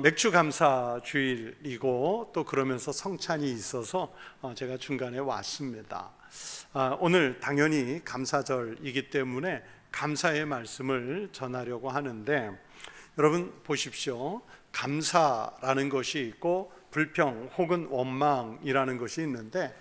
맥주 감사 주일이고 또 그러면서 성찬이 있어서 제가 중간에 왔습니다. 오늘 당연히 감사절이기 때문에 감사의 말씀을 전하려고 하는데, 여러분 보십시오. 감사라는 것이 있고 불평 혹은 원망이라는 것이 있는데,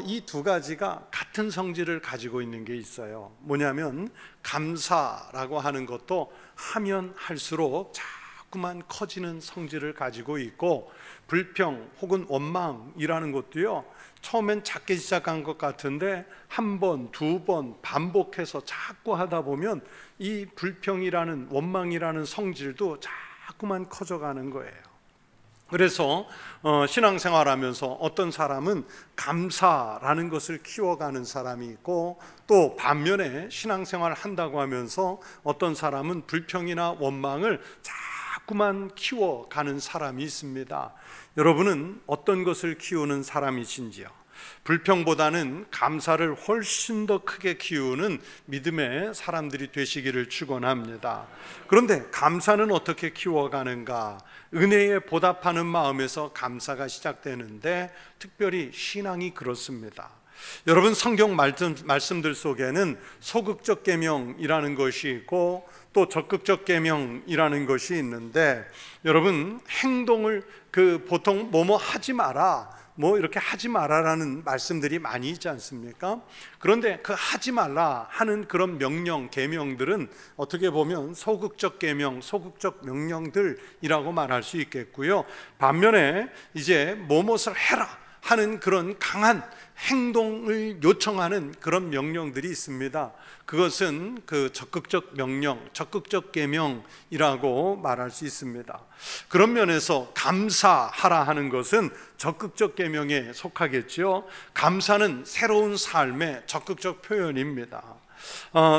이 두 가지가 같은 성질을 가지고 있는 게 있어요. 뭐냐면 감사라고 하는 것도 하면 할수록 자꾸만 커지는 성질을 가지고 있고, 불평 혹은 원망이라는 것도요, 처음엔 작게 시작한 것 같은데 한 번, 두 번 반복해서 자꾸 하다 보면 이 불평이라는 원망이라는 성질도 자꾸만 커져가는 거예요. 그래서 신앙생활하면서 어떤 사람은 감사라는 것을 키워가는 사람이 있고, 또 반면에 신앙생활을 한다고 하면서 어떤 사람은 불평이나 원망을 자꾸만 키워가는 사람이 있습니다. 여러분은 어떤 것을 키우는 사람이신지요? 불평보다는 감사를 훨씬 더 크게 키우는 믿음의 사람들이 되시기를 축원합니다. 그런데 감사는 어떻게 키워가는가? 은혜에 보답하는 마음에서 감사가 시작되는데, 특별히 신앙이 그렇습니다. 여러분, 성경 말씀들 속에는 소극적 계명이라는 것이 있고 또 적극적 계명이라는 것이 있는데, 여러분, 행동을 보통 뭐뭐 하지 마라, 뭐 이렇게 하지 마라라는 말씀들이 많이 있지 않습니까? 그런데 그 하지 말라 하는 그런 명령, 계명들은 어떻게 보면 소극적 계명, 소극적 명령들이라고 말할 수 있겠고요. 반면에 이제 뭐뭇을 해라 하는 그런 강한 행동을 요청하는 그런 명령들이 있습니다. 그것은 그 적극적 명령, 적극적 계명이라고 말할 수 있습니다. 그런 면에서 감사하라 하는 것은 적극적 계명에 속하겠죠. 감사는 새로운 삶의 적극적 표현입니다.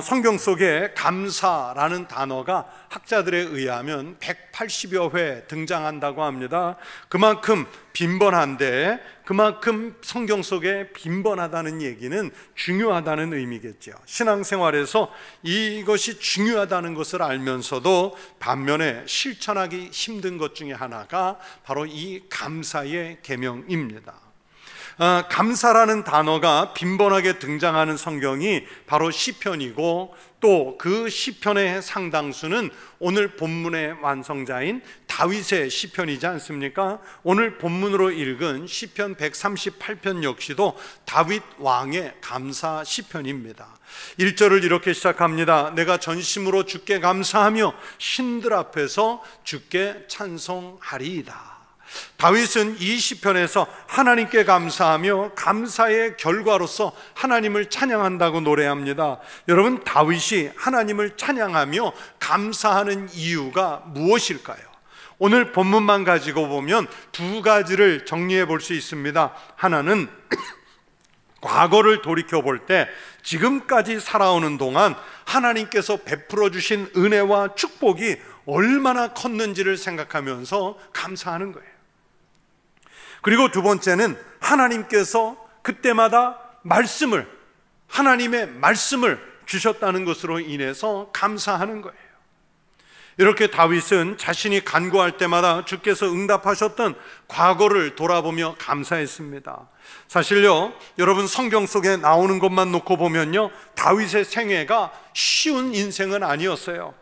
성경 속에 감사라는 단어가 학자들에 의하면 180여 회 등장한다고 합니다. 그만큼 빈번한데, 그만큼 성경 속에 빈번하다는 얘기는 중요하다는 의미겠죠. 신앙생활에서 이것이 중요하다는 것을 알면서도 반면에 실천하기 힘든 것 중에 하나가 바로 이 감사의 계명입니다. 감사라는 단어가 빈번하게 등장하는 성경이 바로 시편이고, 또 그 시편의 상당수는 오늘 본문의 완성자인 다윗의 시편이지 않습니까? 오늘 본문으로 읽은 시편 138편 역시도 다윗 왕의 감사 시편입니다. 1절을 이렇게 시작합니다. 내가 전심으로 주께 감사하며 신들 앞에서 주께 찬송하리이다. 다윗은 이 시편에서 하나님께 감사하며 감사의 결과로서 하나님을 찬양한다고 노래합니다. 여러분, 다윗이 하나님을 찬양하며 감사하는 이유가 무엇일까요? 오늘 본문만 가지고 보면 두 가지를 정리해 볼 수 있습니다. 하나는 과거를 돌이켜 볼 때 지금까지 살아오는 동안 하나님께서 베풀어 주신 은혜와 축복이 얼마나 컸는지를 생각하면서 감사하는 거예요. 그리고 두 번째는 하나님께서 그때마다 하나님의 말씀을 주셨다는 것으로 인해서 감사하는 거예요. 이렇게 다윗은 자신이 간구할 때마다 주께서 응답하셨던 과거를 돌아보며 감사했습니다. 사실요, 여러분, 성경 속에 나오는 것만 놓고 보면요, 다윗의 생애가 쉬운 인생은 아니었어요.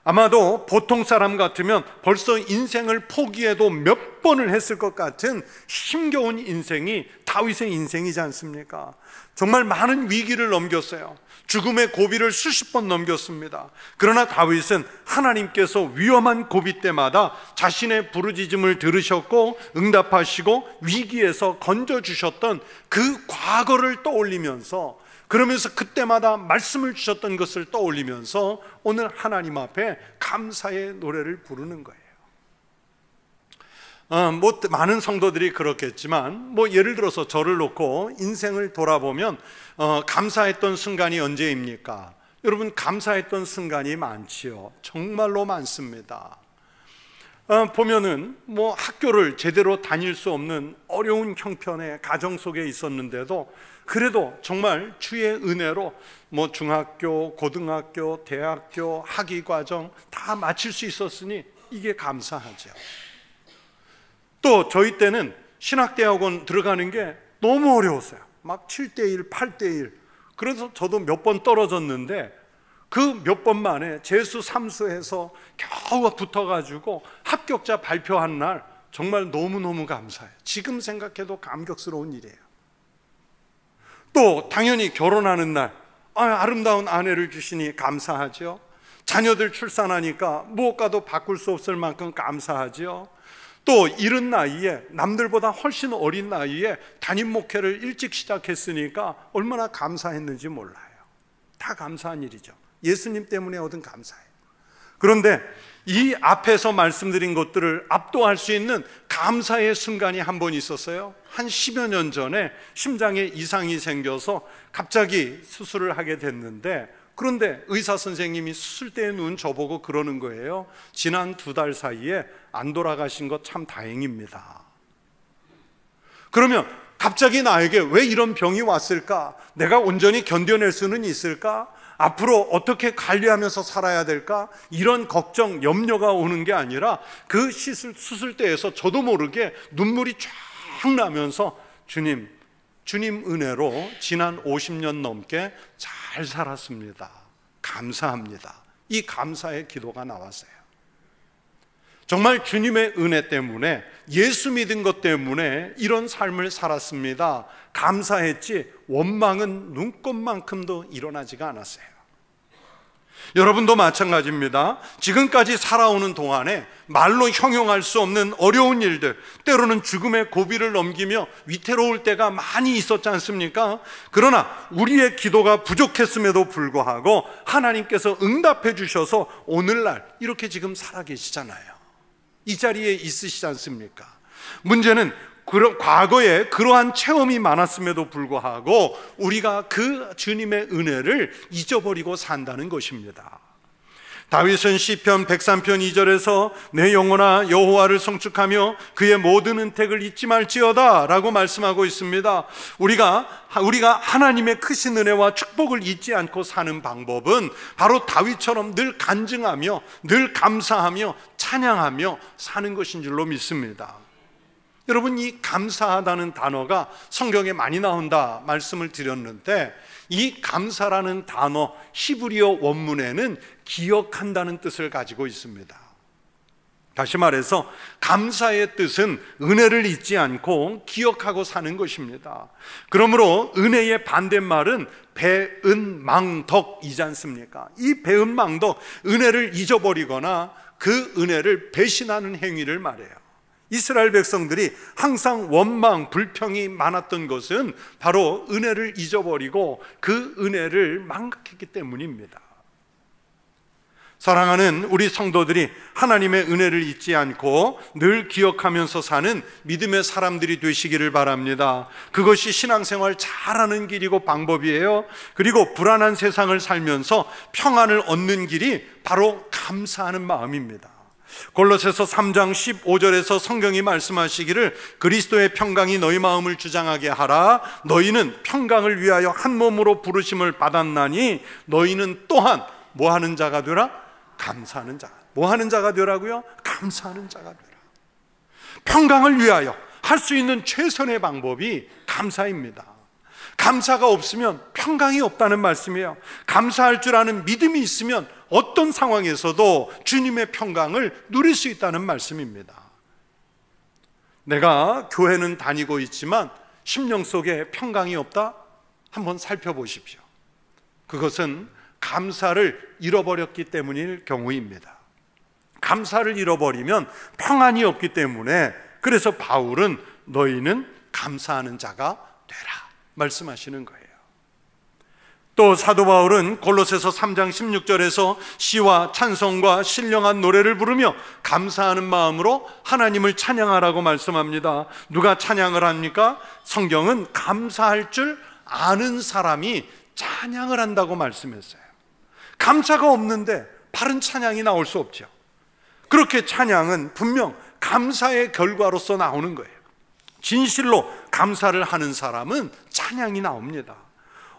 아마도 보통 사람 같으면 벌써 인생을 포기해도 몇 번을 했을 것 같은 힘겨운 인생이 다윗의 인생이지 않습니까? 정말 많은 위기를 넘겼어요. 죽음의 고비를 수십 번 넘겼습니다. 그러나 다윗은 하나님께서 위험한 고비 때마다 자신의 부르짖음을 들으셨고 응답하시고 위기에서 건져주셨던 그 과거를 떠올리면서, 그러면서 그때마다 말씀을 주셨던 것을 떠올리면서 오늘 하나님 앞에 감사의 노래를 부르는 거예요. 많은 성도들이 그렇겠지만, 예를 들어서 저를 놓고 인생을 돌아보면 감사했던 순간이 언제입니까? 여러분, 감사했던 순간이 많지요. 정말로 많습니다. 보면은 학교를 제대로 다닐 수 없는 어려운 형편의 가정 속에 있었는데도, 그래도 정말 주의 은혜로 중학교, 고등학교, 대학교, 학위과정 다 마칠 수 있었으니 이게 감사하죠. 또 저희 때는 신학대학원 들어가는 게 너무 어려웠어요. 막 7대1, 8대1. 그래서 저도 몇 번 떨어졌는데 그 몇 번 만에 재수, 삼수해서 겨우 붙어가지고 합격자 발표한 날 정말 너무너무 감사해요. 지금 생각해도 감격스러운 일이에요. 또 당연히 결혼하는 날 아름다운 아내를 주시니 감사하죠. 자녀들 출산하니까 무엇과도 바꿀 수 없을 만큼 감사하죠. 또 이른 나이에, 남들보다 훨씬 어린 나이에 담임 목회를 일찍 시작했으니까 얼마나 감사했는지 몰라요. 다 감사한 일이죠. 예수님 때문에 얻은 감사예요. 그런데 이 앞에서 말씀드린 것들을 압도할 수 있는 감사의 순간이 한 번 있었어요. 한 10여 년 전에 심장에 이상이 생겨서 갑자기 수술을 하게 됐는데, 그런데 의사 선생님이 수술대에 누운 저보고 그러는 거예요. 지난 2달 사이에 안 돌아가신 것 참 다행입니다. 그러면 갑자기 나에게 왜 이런 병이 왔을까? 내가 온전히 견뎌낼 수는 있을까? 앞으로 어떻게 관리하면서 살아야 될까? 이런 걱정, 염려가 오는 게 아니라 그 수술대에서 저도 모르게 눈물이 쫙 나면서 주님 은혜로 지난 50년 넘게 잘 살았습니다. 감사합니다. 이 감사의 기도가 나왔어요. 정말 주님의 은혜 때문에, 예수 믿은 것 때문에 이런 삶을 살았습니다. 감사했지 원망은 눈꼽만큼도 일어나지가 않았어요. 여러분도 마찬가지입니다. 지금까지 살아오는 동안에 말로 형용할 수 없는 어려운 일들, 때로는 죽음의 고비를 넘기며 위태로울 때가 많이 있었지 않습니까? 그러나 우리의 기도가 부족했음에도 불구하고 하나님께서 응답해 주셔서 오늘날 이렇게 지금 살아계시잖아요. 이 자리에 있으시지 않습니까? 문제는 과거에 그러한 체험이 많았음에도 불구하고 우리가 그 주님의 은혜를 잊어버리고 산다는 것입니다. 다윗은 시편 103편 2절에서 내 영혼아 여호와를 성축하며 그의 모든 은택을 잊지 말지어다 라고 말씀하고 있습니다. 우리가 하나님의 크신 은혜와 축복을 잊지 않고 사는 방법은 바로 다윗처럼 늘 간증하며 늘 감사하며 찬양하며 사는 것인 줄로 믿습니다. 여러분, 이 감사하다는 단어가 성경에 많이 나온다 말씀을 드렸는데, 이 감사라는 단어 히브리어 원문에는 기억한다는 뜻을 가지고 있습니다. 다시 말해서 감사의 뜻은 은혜를 잊지 않고 기억하고 사는 것입니다. 그러므로 은혜의 반대말은 배은망덕이지 않습니까? 이 배은망덕, 은혜를 잊어버리거나 그 은혜를 배신하는 행위를 말해요. 이스라엘 백성들이 항상 원망, 불평이 많았던 것은 바로 은혜를 잊어버리고 그 은혜를 망각했기 때문입니다. 사랑하는 우리 성도들이 하나님의 은혜를 잊지 않고 늘 기억하면서 사는 믿음의 사람들이 되시기를 바랍니다. 그것이 신앙생활 잘하는 길이고 방법이에요. 그리고 불안한 세상을 살면서 평안을 얻는 길이 바로 감사하는 마음입니다. 골로새서 3장 15절에서 성경이 말씀하시기를 그리스도의 평강이 너희 마음을 주장하게 하라. 너희는 평강을 위하여 한 몸으로 부르심을 받았나니 너희는 또한 뭐 하는 자가 되라? 감사하는 자가. 뭐 하는 자가 되라고요? 감사하는 자가 되라. 평강을 위하여 할 수 있는 최선의 방법이 감사입니다. 감사가 없으면 평강이 없다는 말씀이에요. 감사할 줄 아는 믿음이 있으면 어떤 상황에서도 주님의 평강을 누릴 수 있다는 말씀입니다. 내가 교회는 다니고 있지만 심령 속에 평강이 없다? 한번 살펴보십시오. 그것은 감사를 잃어버렸기 때문일 경우입니다. 감사를 잃어버리면 평안이 없기 때문에, 그래서 바울은 너희는 감사하는 자가 되라 말씀하시는 거예요. 또 사도 바울은 골로새서 3장 16절에서 시와 찬송과 신령한 노래를 부르며 감사하는 마음으로 하나님을 찬양하라고 말씀합니다. 누가 찬양을 합니까? 성경은 감사할 줄 아는 사람이 찬양을 한다고 말씀했어요. 감사가 없는데 바른 찬양이 나올 수 없죠. 그렇게 찬양은 분명 감사의 결과로서 나오는 거예요. 진실로 감사를 하는 사람은 찬양이 나옵니다.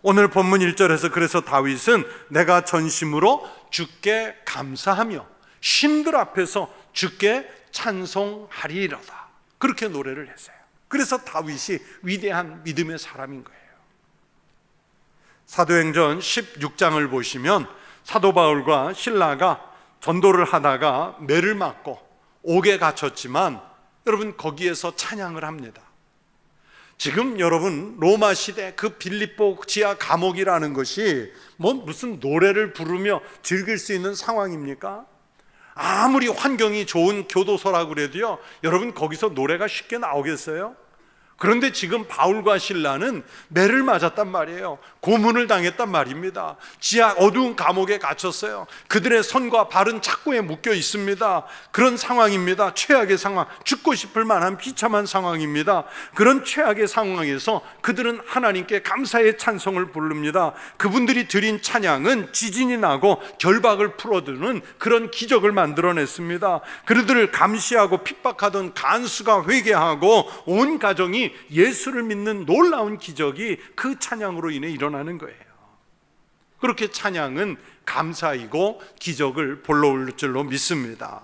오늘 본문 1절에서 그래서 다윗은 내가 전심으로 주께 감사하며 신들 앞에서 주께 찬송하리로다. 그렇게 노래를 했어요. 그래서 다윗이 위대한 믿음의 사람인 거예요. 사도행전 16장을 보시면 사도 바울과 신라가 전도를 하다가 매를 맞고 옥에 갇혔지만 여러분 거기에서 찬양을 합니다. 지금 여러분 로마 시대 그 빌립보 지하 감옥이라는 것이 무슨 노래를 부르며 즐길 수 있는 상황입니까? 아무리 환경이 좋은 교도소라고 그래도요, 여러분 거기서 노래가 쉽게 나오겠어요? 그런데 지금 바울과 신라는 매를 맞았단 말이에요. 고문을 당했단 말입니다. 지하 어두운 감옥에 갇혔어요. 그들의 손과 발은 착고에 묶여 있습니다. 그런 상황입니다. 최악의 상황, 죽고 싶을 만한 비참한 상황입니다. 그런 최악의 상황에서 그들은 하나님께 감사의 찬송을 부릅니다. 그분들이 드린 찬양은 지진이 나고 결박을 풀어주는 그런 기적을 만들어냈습니다. 그들을 감시하고 핍박하던 간수가 회개하고 온 가정이 예수를 믿는 놀라운 기적이 그 찬양으로 인해 일어나는 거예요. 그렇게 찬양은 감사이고 기적을 불러올 줄로 믿습니다.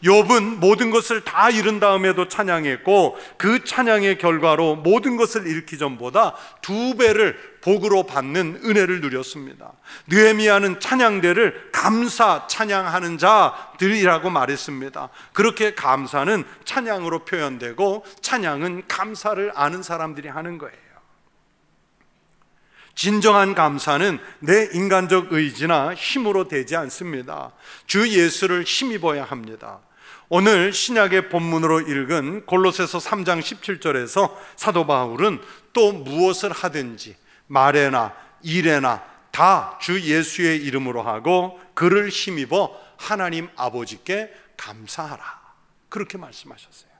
욥은 모든 것을 다 잃은 다음에도 찬양했고 그 찬양의 결과로 모든 것을 잃기 전보다 2배를 복으로 받는 은혜를 누렸습니다. 느헤미야는 찬양대를 감사 찬양하는 자들이라고 말했습니다. 그렇게 감사는 찬양으로 표현되고 찬양은 감사를 아는 사람들이 하는 거예요. 진정한 감사는 내 인간적 의지나 힘으로 되지 않습니다. 주 예수를 힘입어야 합니다. 오늘 신약의 본문으로 읽은 골로새서 3장 17절에서 사도 바울은 또 무엇을 하든지 말에나 일에나 다 주 예수의 이름으로 하고 그를 힘입어 하나님 아버지께 감사하라, 그렇게 말씀하셨어요.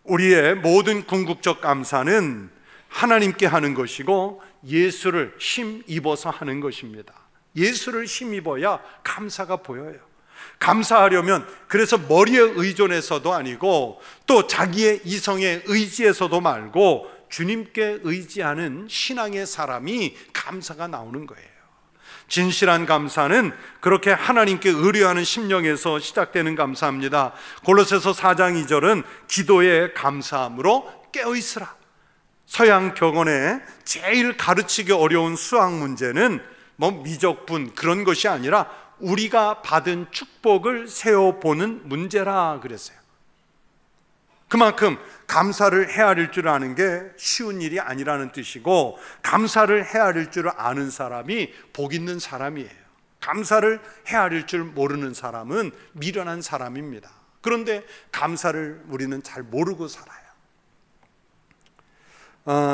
우리의 모든 궁극적 감사는 하나님께 하는 것이고 예수를 힘입어서 하는 것입니다. 예수를 힘입어야 감사가 보여요. 감사하려면 그래서 머리에 의존해서도 아니고 또 자기의 이성의 의지에서도 말고 주님께 의지하는 신앙의 사람이 감사가 나오는 거예요. 진실한 감사는 그렇게 하나님께 의뢰하는 심령에서 시작되는 감사입니다. 골로새서 4장 2절은 기도의 감사함으로 깨어있으라. 서양 격언에 제일 가르치기 어려운 수학 문제는 미적분 그런 것이 아니라 우리가 받은 축복을 세어보는 문제라 그랬어요. 그만큼 감사를 헤아릴 줄 아는 게 쉬운 일이 아니라는 뜻이고, 감사를 헤아릴 줄 아는 사람이 복 있는 사람이에요. 감사를 헤아릴 줄 모르는 사람은 미련한 사람입니다. 그런데 감사를 우리는 잘 모르고 살아요.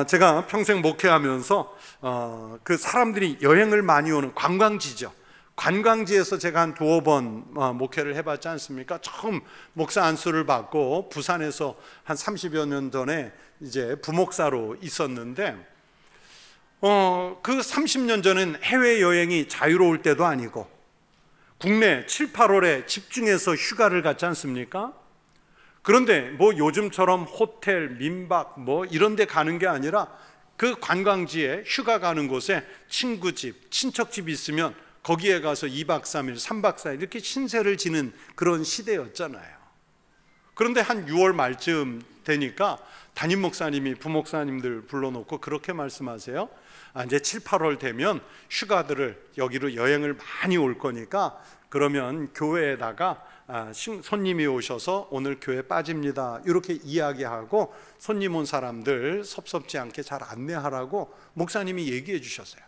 제가 평생 목회하면서 그 사람들이 여행을 많이 오는 관광지죠. 관광지에서 제가 한 2-5번 목회를 해봤지 않습니까? 처음 목사 안수를 받고 부산에서 한 30여 년 전에 이제 부목사로 있었는데 그 30년 전엔 해외여행이 자유로울 때도 아니고 국내 7, 8월에 집중해서 휴가를 갔지 않습니까? 그런데 요즘처럼 호텔, 민박 이런 데 가는 게 아니라 그 관광지에 휴가 가는 곳에 친구 집, 친척 집이 있으면 거기에 가서 2박 3일, 3박 4일 이렇게 신세를 지는 그런 시대였잖아요. 그런데 한 6월 말쯤 되니까 담임 목사님이 부목사님들 불러놓고 그렇게 말씀하세요. 이제 7, 8월 되면 휴가들을 여기로 여행을 많이 올 거니까 그러면 교회에다가 손님이 오셔서 오늘 교회 빠집니다, 이렇게 이야기하고 손님 온 사람들 섭섭지 않게 잘 안내하라고 목사님이 얘기해 주셨어요.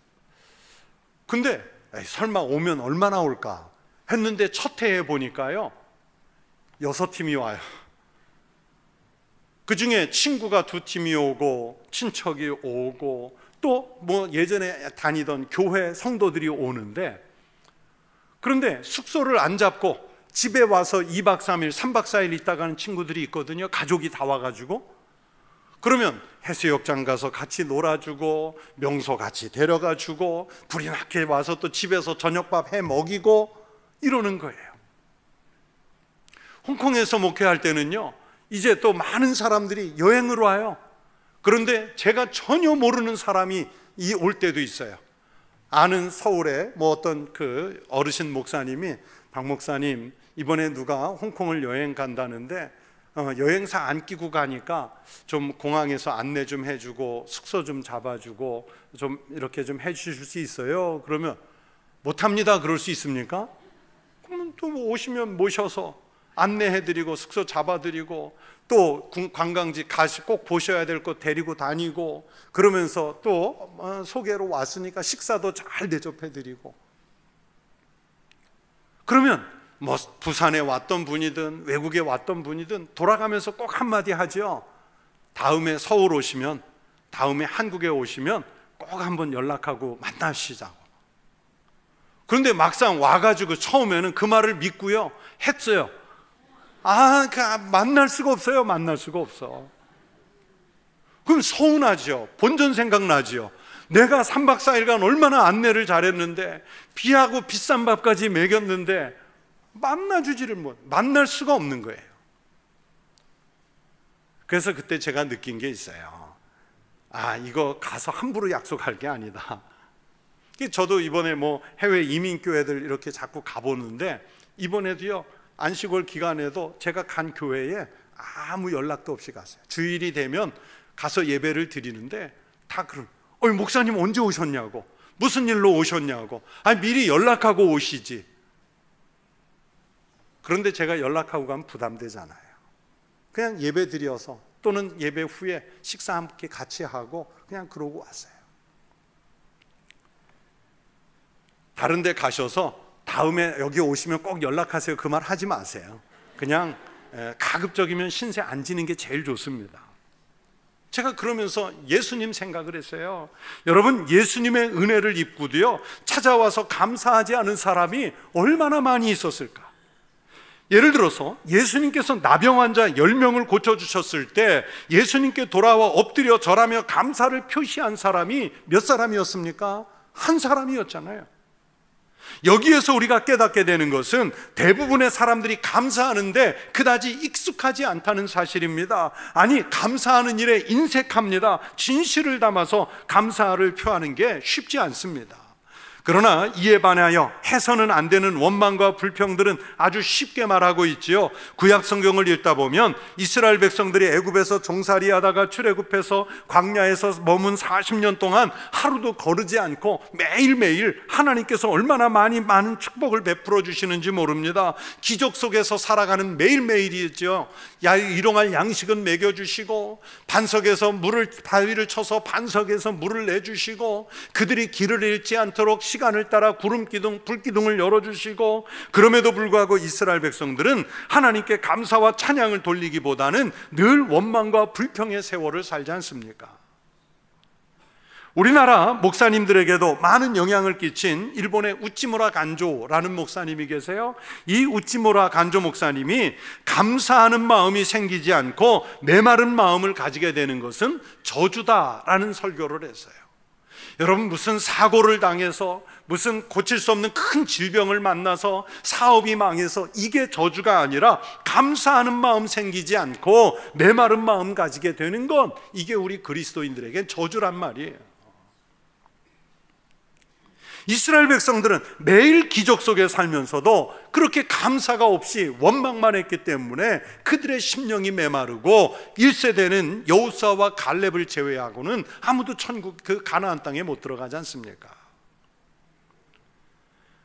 근데 설마 오면 얼마나 올까 했는데 첫 해에 보니까요 6팀이 와요. 그 중에 친구가 2팀이 오고 친척이 오고 또 예전에 다니던 교회 성도들이 오는데, 그런데 숙소를 안 잡고 집에 와서 2박 3일, 3박 4일 있다 가는 친구들이 있거든요. 가족이 다 와가지고. 그러면 해수욕장 가서 같이 놀아주고 명소 같이 데려가주고 불이 나게 와서 또 집에서 저녁밥 해 먹이고 이러는 거예요. 홍콩에서 목회할 때는요 이제 또 많은 사람들이 여행을 와요. 그런데 제가 전혀 모르는 사람이 올 때도 있어요. 아는 서울에 어떤 그 어르신 목사님이 박 목사님 이번에 누가 홍콩을 여행 간다는데 여행사 안 끼고 가니까 좀 공항에서 안내 좀 해주고 숙소 좀 잡아주고 좀 이렇게 좀 해주실 수 있어요? 그러면 못합니다 그럴 수 있습니까? 그러면 또 오시면 모셔서 안내해드리고 숙소 잡아드리고 또 관광지 가시 꼭 보셔야 될 곳 데리고 다니고 그러면서 또 소개로 왔으니까 식사도 잘 대접해드리고, 그러면 뭐 부산에 왔던 분이든 외국에 왔던 분이든 돌아가면서 꼭 한마디 하죠. 다음에 서울 오시면, 다음에 한국에 오시면 꼭 한번 연락하고 만나시자고. 그런데 막상 와가지고 처음에는 그 말을 믿고요 했어요. 만날 수가 없어요. 만날 수가 없어. 그럼 서운하죠. 본전 생각나죠. 내가 3박 4일간 얼마나 안내를 잘했는데 비하고 비싼 밥까지 먹였는데 만날 수가 없는 거예요. 그래서 그때 제가 느낀 게 있어요. 이거 가서 함부로 약속할 게 아니다. 저도 이번에 뭐 해외 이민교회들 이렇게 자꾸 가보는데 이번에도요 안식월 기간에도 제가 간 교회에 아무 연락도 없이 갔어요. 주일이 되면 가서 예배를 드리는데 다 목사님 언제 오셨냐고, 무슨 일로 오셨냐고, 미리 연락하고 오시지. 그런데 제가 연락하고 가면 부담되잖아요. 그냥 예배 드려서 또는 예배 후에 식사 함께 같이 하고 그냥 그러고 왔어요. 다른 데 가셔서 다음에 여기 오시면 꼭 연락하세요 그 말 하지 마세요. 그냥 가급적이면 신세 안 지는 게 제일 좋습니다. 제가 그러면서 예수님 생각을 했어요. 여러분, 예수님의 은혜를 입고도요 찾아와서 감사하지 않은 사람이 얼마나 많이 있었을까. 예를 들어서 예수님께서 나병 환자 10명을 고쳐주셨을 때 예수님께 돌아와 엎드려 절하며 감사를 표시한 사람이 몇 사람이었습니까? 한 사람이었잖아요. 여기에서 우리가 깨닫게 되는 것은 대부분의 사람들이 감사하는데 그다지 익숙하지 않다는 사실입니다. 감사하는 일에 인색합니다. 진실을 담아서 감사를 표하는 게 쉽지 않습니다. 그러나 이에 반하여 해서는 안 되는 원망과 불평들은 아주 쉽게 말하고 있지요. 구약 성경을 읽다 보면 이스라엘 백성들이 애굽에서 종살이하다가 출애굽해서 광야에서 머문 40년 동안 하루도 거르지 않고 매일매일 하나님께서 얼마나 많은 축복을 베풀어 주시는지 모릅니다. 기적 속에서 살아가는 매일매일이죠. 일용할 양식은 먹여주시고 반석에서 바위를 쳐서 반석에서 물을 내주시고 그들이 길을 잃지 않도록 시간을 따라 구름기둥, 불기둥을 열어주시고, 그럼에도 불구하고 이스라엘 백성들은 하나님께 감사와 찬양을 돌리기보다는 늘 원망과 불평의 세월을 살지 않습니까? 우리나라 목사님들에게도 많은 영향을 끼친 일본의 우찌무라 간조라는 목사님이 계세요. 이 우찌무라 간조 목사님이 감사하는 마음이 생기지 않고 메마른 마음을 가지게 되는 것은 저주다라는 설교를 했어요. 여러분, 무슨 사고를 당해서 무슨 고칠 수 없는 큰 질병을 만나서 사업이 망해서 이게 저주가 아니라 감사하는 마음 생기지 않고 메마른 마음 가지게 되는 건 이게 우리 그리스도인들에겐 저주란 말이에요. 이스라엘 백성들은 매일 기적 속에 살면서도 그렇게 감사가 없이 원망만 했기 때문에 그들의 심령이 메마르고 1세대는 여호수아와 갈렙을 제외하고는 아무도 그 가나안 땅에 못 들어가지 않습니까?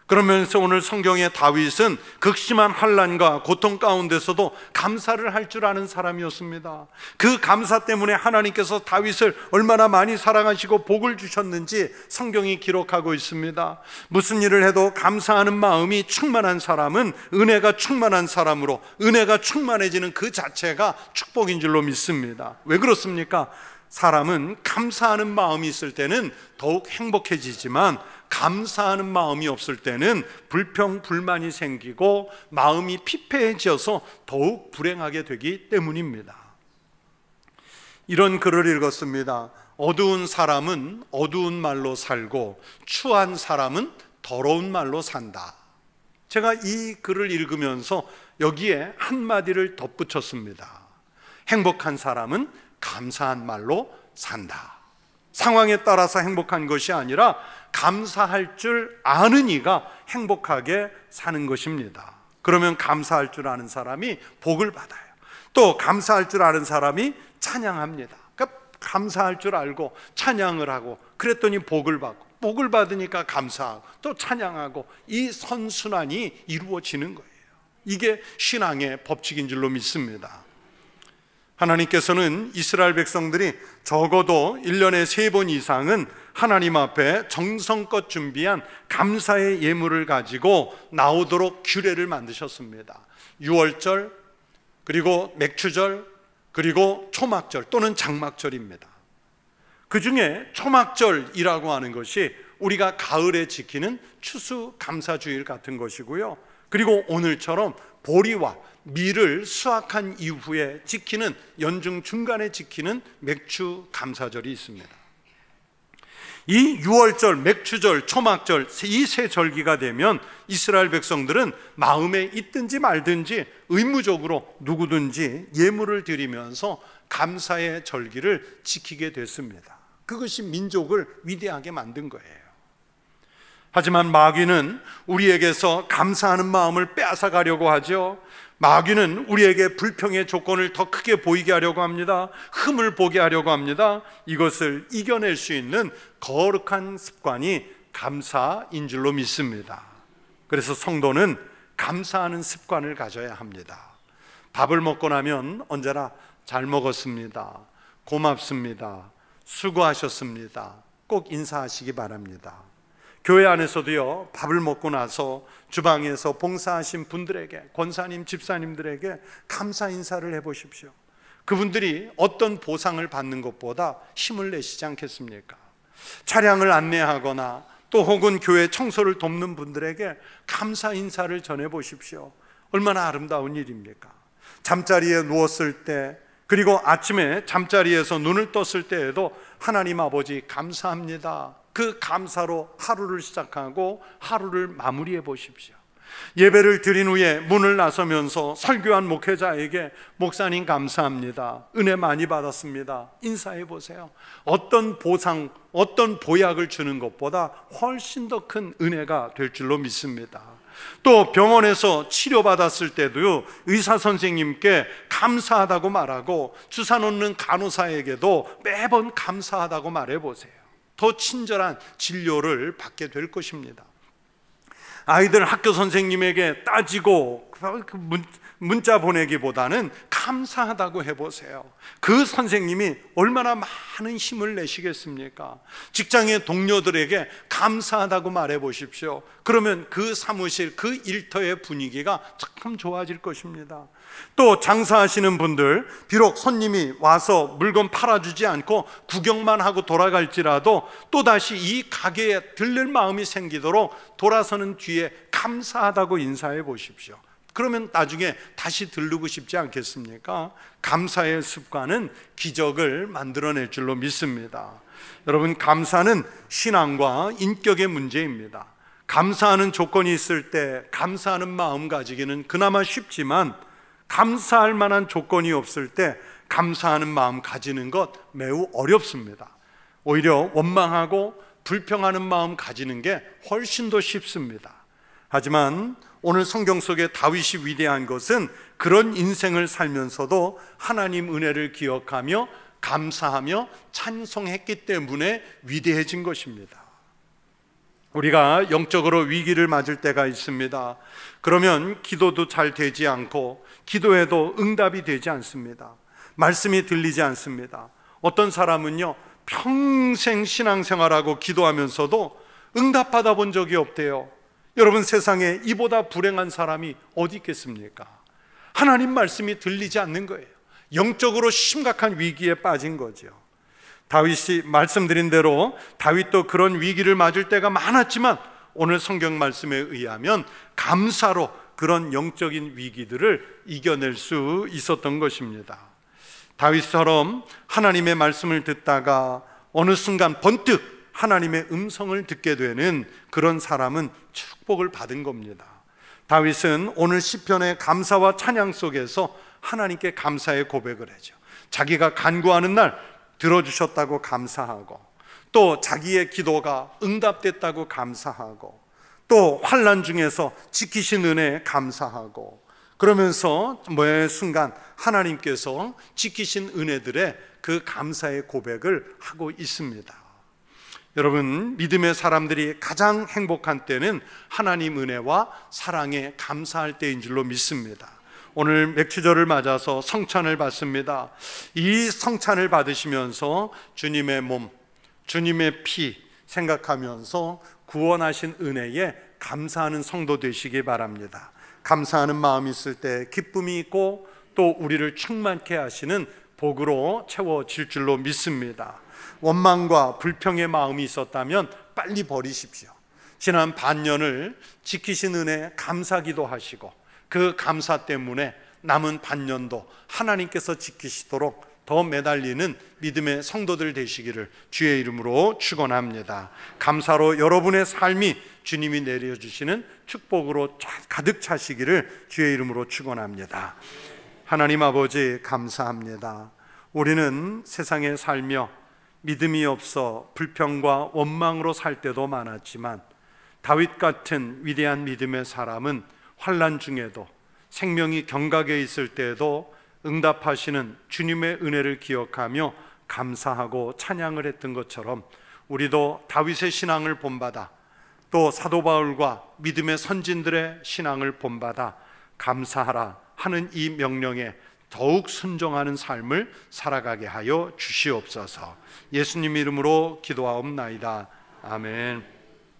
그러면서 오늘 성경의 다윗은 극심한 환난과 고통 가운데서도 감사를 할 줄 아는 사람이었습니다. 그 감사 때문에 하나님께서 다윗을 얼마나 많이 사랑하시고 복을 주셨는지 성경이 기록하고 있습니다. 무슨 일을 해도 감사하는 마음이 충만한 사람은 은혜가 충만한 사람으로, 은혜가 충만해지는 그 자체가 축복인 줄로 믿습니다. 왜 그렇습니까? 사람은 감사하는 마음이 있을 때는 더욱 행복해지지만 감사하는 마음이 없을 때는 불평, 불만이 생기고 마음이 피폐해져서 더욱 불행하게 되기 때문입니다. 이런 글을 읽었습니다. 어두운 사람은 어두운 말로 살고 추한 사람은 더러운 말로 산다. 제가 이 글을 읽으면서 여기에 한마디를 덧붙였습니다. 행복한 사람은 감사한 말로 산다. 상황에 따라서 행복한 것이 아니라 감사할 줄 아는 이가 행복하게 사는 것입니다. 그러면 감사할 줄 아는 사람이 복을 받아요. 또 감사할 줄 아는 사람이 찬양합니다. 그러니까 감사할 줄 알고 찬양을 하고 그랬더니 복을 받고, 복을 받으니까 감사하고 또 찬양하고, 이 선순환이 이루어지는 거예요. 이게 신앙의 법칙인 줄로 믿습니다. 하나님께서는 이스라엘 백성들이 적어도 1년에 3번 이상은 하나님 앞에 정성껏 준비한 감사의 예물을 가지고 나오도록 규례를 만드셨습니다. 유월절, 그리고 맥추절, 그리고 초막절 또는 장막절입니다. 그 중에 초막절이라고 하는 것이 우리가 가을에 지키는 추수감사주일 같은 것이고요, 그리고 오늘처럼 보리와 밀을 수확한 이후에 지키는, 연중 중간에 지키는 맥추감사절이 있습니다. 이 유월절, 맥추절, 초막절, 이 세 절기가 되면 이스라엘 백성들은 마음에 있든지 말든지 의무적으로 누구든지 예물을 드리면서 감사의 절기를 지키게 됐습니다. 그것이 민족을 위대하게 만든 거예요. 하지만 마귀는 우리에게서 감사하는 마음을 빼앗아가려고 하죠. 마귀는 우리에게 불평의 조건을 더 크게 보이게 하려고 합니다. 흠을 보게 하려고 합니다. 이것을 이겨낼 수 있는 거룩한 습관이 감사인 줄로 믿습니다. 그래서 성도는 감사하는 습관을 가져야 합니다. 밥을 먹고 나면 언제나 잘 먹었습니다, 고맙습니다, 수고하셨습니다 꼭 인사하시기 바랍니다. 교회 안에서도요, 밥을 먹고 나서 주방에서 봉사하신 분들에게, 권사님, 집사님들에게 감사 인사를 해보십시오. 그분들이 어떤 보상을 받는 것보다 힘을 내시지 않겠습니까? 차량을 안내하거나 또 혹은 교회 청소를 돕는 분들에게 감사 인사를 전해보십시오. 얼마나 아름다운 일입니까? 잠자리에 누웠을 때, 그리고 아침에 잠자리에서 눈을 떴을 때에도 하나님 아버지 감사합니다, 그 감사로 하루를 시작하고 하루를 마무리해 보십시오. 예배를 드린 후에 문을 나서면서 설교한 목회자에게 목사님 감사합니다, 은혜 많이 받았습니다, 인사해 보세요. 어떤 보상, 어떤 보약을 주는 것보다 훨씬 더 큰 은혜가 될 줄로 믿습니다. 또 병원에서 치료받았을 때도요, 의사 선생님께 감사하다고 말하고 주사 놓는 간호사에게도 매번 감사하다고 말해 보세요. 더 친절한 진료를 받게 될 것입니다. 아이들 학교 선생님에게 따지고 문자 보내기보다는 감사하다고 해보세요. 그 선생님이 얼마나 많은 힘을 내시겠습니까? 직장의 동료들에게 감사하다고 말해보십시오. 그러면 그 사무실, 그 일터의 분위기가 참 좋아질 것입니다. 또 장사하시는 분들, 비록 손님이 와서 물건 팔아주지 않고 구경만 하고 돌아갈지라도 또다시 이 가게에 들릴 마음이 생기도록 돌아서는 뒤에 감사하다고 인사해 보십시오. 그러면 나중에 다시 들르고 싶지 않겠습니까? 감사의 습관은 기적을 만들어낼 줄로 믿습니다. 여러분, 감사는 신앙과 인격의 문제입니다. 감사하는 조건이 있을 때 감사하는 마음 가지기는 그나마 쉽지만, 감사할 만한 조건이 없을 때 감사하는 마음 가지는 것 매우 어렵습니다. 오히려 원망하고 불평하는 마음 가지는 게 훨씬 더 쉽습니다. 하지만 오늘 성경 속에 다윗이 위대한 것은 그런 인생을 살면서도 하나님 은혜를 기억하며 감사하며 찬송했기 때문에 위대해진 것입니다. 우리가 영적으로 위기를 맞을 때가 있습니다. 그러면 기도도 잘 되지 않고 기도해도 응답이 되지 않습니다. 말씀이 들리지 않습니다. 어떤 사람은요, 평생 신앙생활하고 기도하면서도 응답받아 본 적이 없대요. 여러분, 세상에 이보다 불행한 사람이 어디 있겠습니까? 하나님 말씀이 들리지 않는 거예요. 영적으로 심각한 위기에 빠진 거죠. 다윗이 말씀드린 대로 다윗도 그런 위기를 맞을 때가 많았지만 오늘 성경 말씀에 의하면 감사로 그런 영적인 위기들을 이겨낼 수 있었던 것입니다. 다윗처럼 하나님의 말씀을 듣다가 어느 순간 번뜩 하나님의 음성을 듣게 되는 그런 사람은 축복을 받은 겁니다. 다윗은 오늘 시편의 감사와 찬양 속에서 하나님께 감사의 고백을 하죠. 자기가 간구하는 날 들어주셨다고 감사하고, 또 자기의 기도가 응답됐다고 감사하고, 또 환난 중에서 지키신 은혜에 감사하고, 그러면서 매 순간 하나님께서 지키신 은혜들의 그 감사의 고백을 하고 있습니다. 여러분, 믿음의 사람들이 가장 행복한 때는 하나님 은혜와 사랑에 감사할 때인 줄로 믿습니다. 오늘 맥주절을 맞아서 성찬을 받습니다. 이 성찬을 받으시면서 주님의 몸, 주님의 피 생각하면서 구원하신 은혜에 감사하는 성도 되시기 바랍니다. 감사하는 마음이 있을 때 기쁨이 있고 또 우리를 충만케 하시는 복으로 채워질 줄로 믿습니다. 원망과 불평의 마음이 있었다면 빨리 버리십시오. 지난 반년을 지키신 은혜에 감사기도 하시고, 그 감사 때문에 남은 반년도 하나님께서 지키시도록 더 매달리는 믿음의 성도들 되시기를 주의 이름으로 축원합니다. 감사로 여러분의 삶이 주님이 내려주시는 축복으로 가득 차시기를 주의 이름으로 축원합니다. 하나님 아버지, 감사합니다. 우리는 세상에 살며 믿음이 없어 불평과 원망으로 살 때도 많았지만, 다윗 같은 위대한 믿음의 사람은 환난 중에도, 생명이 경각에 있을 때에도 응답하시는 주님의 은혜를 기억하며 감사하고 찬양을 했던 것처럼, 우리도 다윗의 신앙을 본받아 또 사도 바울과 믿음의 선진들의 신앙을 본받아 감사하라 하는 이 명령에 더욱 순종하는 삶을 살아가게 하여 주시옵소서. 예수님 이름으로 기도하옵나이다. 아멘.